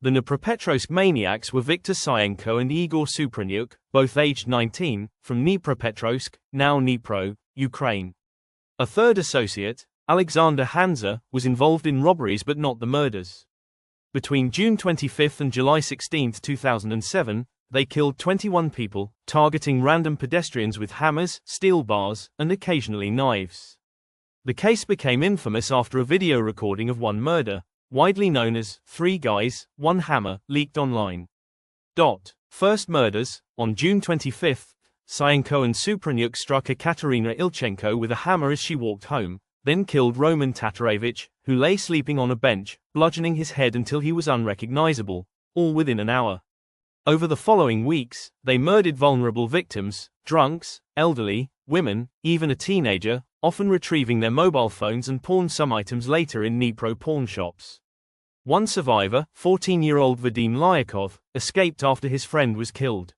The Dnipropetrovsk maniacs were Viktor Syenko and Igor Supranyuk, both aged 19, from Dnipropetrovsk, now Dnipro, Ukraine. A third associate, Alexander Hanza, was involved in robberies but not the murders. Between June 25 and July 16, 2007, they killed 21 people, targeting random pedestrians with hammers, steel bars, and occasionally knives. The case became infamous after a video recording of one murder, widely known as 3 Guys, 1 Hammer, leaked online. First murders. On June 25, Syenko and Supranyuk struck Ekaterina Ilchenko with a hammer as she walked home, then killed Roman Tatarevich, who lay sleeping on a bench, bludgeoning his head until he was unrecognizable, all within an hour. Over the following weeks, they murdered vulnerable victims, drunks, elderly, women, even a teenager, often retrieving their mobile phones and pawned some items later in Dnipro pawn shops. One survivor, 14-year-old Vadim Lyakov, escaped after his friend was killed.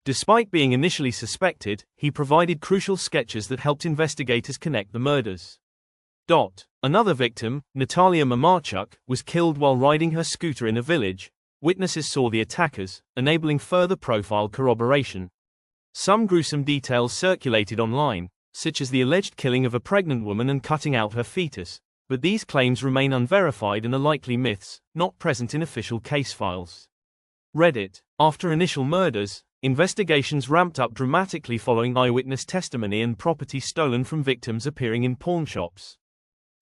Despite being initially suspected, he provided crucial sketches that helped investigators connect the murders. Another victim, Natalia Mamarchuk, was killed while riding her scooter in a village. Witnesses saw the attackers, enabling further profile corroboration. Some gruesome details circulated online, such as the alleged killing of a pregnant woman and cutting out her fetus, but these claims remain unverified and are likely myths, not present in official case files. Reddit. After initial murders, investigations ramped up dramatically following eyewitness testimony and property stolen from victims appearing in pawn shops.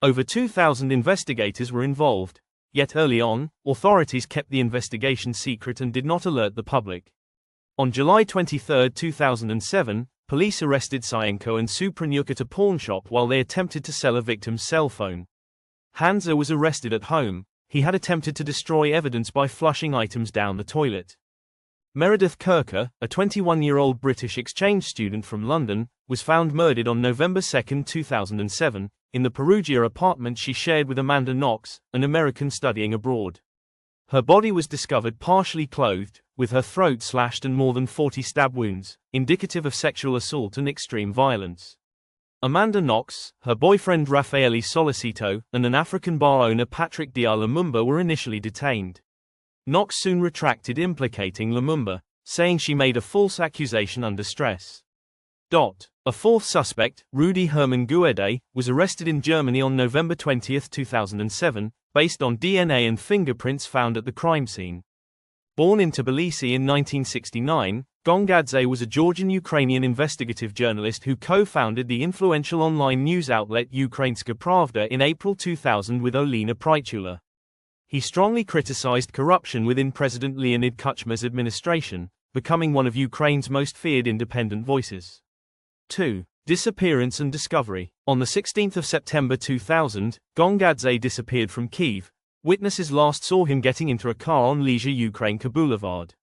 Over 2,000 investigators were involved, yet early on, authorities kept the investigation secret and did not alert the public. On July 23, 2007, police arrested Syenko and Supranyuk at a pawn shop while they attempted to sell a victim's cell phone. Hanza was arrested at home. He had attempted to destroy evidence by flushing items down the toilet. Meredith Kirker, a 21-year-old British exchange student from London, was found murdered on November 2, 2007, in the Perugia apartment she shared with Amanda Knox, an American studying abroad. Her body was discovered partially clothed, with her throat slashed and more than 40 stab wounds, indicative of sexual assault and extreme violence. Amanda Knox, her boyfriend Raffaele Solicito, and an African bar owner Patrick Dia Lumumba were initially detained. Knox soon retracted implicating Lumumba, saying she made a false accusation under stress. A fourth suspect, Rudy Herman Guede, was arrested in Germany on November 20, 2007, based on DNA and fingerprints found at the crime scene. Born in Tbilisi in 1969, Gongadze was a Georgian-Ukrainian investigative journalist who co-founded the influential online news outlet Ukrainska Pravda in April 2000 with Olena Prytula. He strongly criticized corruption within President Leonid Kuchma's administration, becoming one of Ukraine's most feared independent voices. 2. Disappearance and discovery. On the 16th of September 2000, Gongadze disappeared from Kyiv. Witnesses last saw him getting into a car on Leisure Ukrainka Boulevard.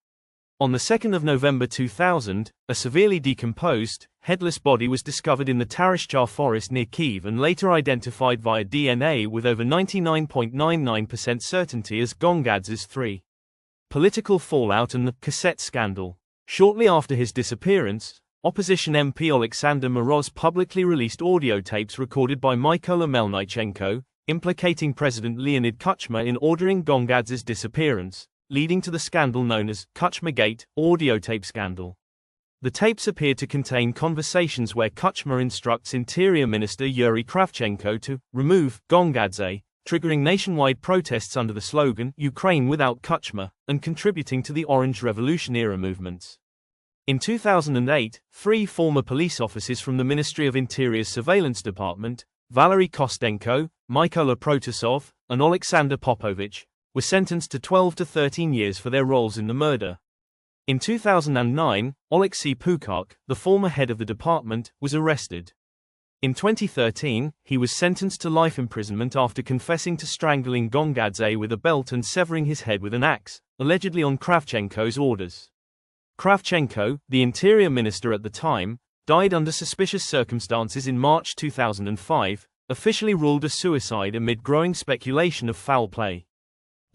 On the 2nd of November 2000, a severely decomposed, headless body was discovered in the Tarashchar forest near Kyiv and later identified via DNA with over 99.99% certainty as Gongadze's 3. Political fallout and the cassette scandal. Shortly after his disappearance, opposition MP Alexander Moroz publicly released audio tapes recorded by Mykola Melnychenko, implicating President Leonid Kuchma in ordering Gongadze's disappearance, leading to the scandal known as Kuchmagate, audio tape scandal. The tapes appear to contain conversations where Kuchma instructs Interior Minister Yuri Kravchenko to remove Gongadze, triggering nationwide protests under the slogan Ukraine without Kuchma, and contributing to the Orange Revolution-era movements. In 2008, 3 former police officers from the Ministry of Interior's Surveillance Department, Valery Kostenko, Mykola Protasov, and Alexander Popovich, were sentenced to 12 to 13 years for their roles in the murder. In 2009, Oleksiy Pukak, the former head of the department, was arrested. In 2013, he was sentenced to life imprisonment after confessing to strangling Gongadze with a belt and severing his head with an axe, allegedly on Kravchenko's orders. Kravchenko, the interior minister at the time, died under suspicious circumstances in March 2005, officially ruled a suicide amid growing speculation of foul play.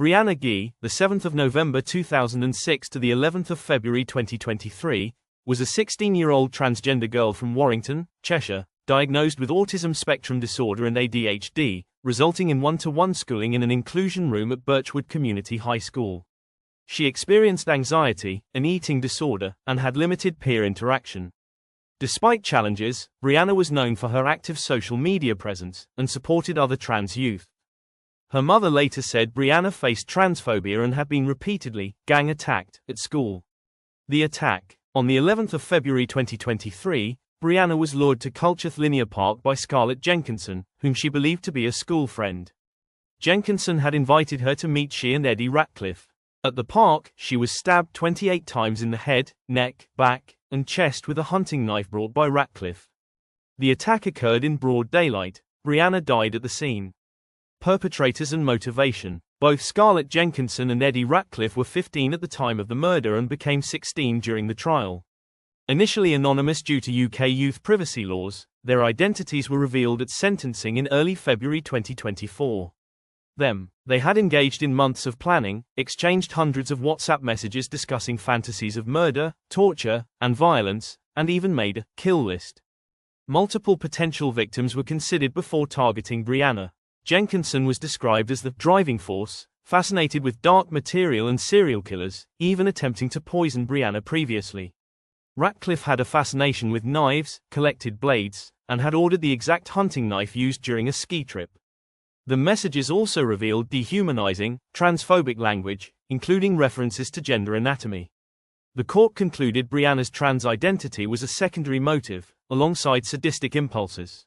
Brianna Ghey, the 7th of November 2006 to the 11th of February 2023, was a 16-year-old transgender girl from Warrington, Cheshire, diagnosed with autism spectrum disorder and ADHD, resulting in one-to-one schooling in an inclusion room at Birchwood Community High School. She experienced anxiety, an eating disorder, and had limited peer interaction. Despite challenges, Brianna was known for her active social media presence and supported other trans youth. Her mother later said Brianna faced transphobia and had been repeatedly gang attacked at school. The attack. On the 11th of February 2023, Brianna was lured to Culcheth Linear Park by Scarlett Jenkinson, whom she believed to be a school friend. Jenkinson had invited her to meet she and Eddie Ratcliffe. At the park, she was stabbed 28 times in the head, neck, back, and chest with a hunting knife brought by Ratcliffe. The attack occurred in broad daylight. Brianna died at the scene. Perpetrators and motivation. Both Scarlett Jenkinson and Eddie Ratcliffe were 15 at the time of the murder and became 16 during the trial. Initially anonymous due to UK youth privacy laws, their identities were revealed at sentencing in early February 2024. They had engaged in months of planning, exchanged hundreds of WhatsApp messages discussing fantasies of murder, torture, and violence, and even made a kill list. Multiple potential victims were considered before targeting Brianna. Jenkinson was described as the driving force, fascinated with dark material and serial killers, even attempting to poison Brianna previously. Ratcliffe had a fascination with knives, collected blades, and had ordered the exact hunting knife used during a ski trip. The messages also revealed dehumanizing, transphobic language, including references to gender anatomy. The court concluded Brianna's trans identity was a secondary motive, alongside sadistic impulses.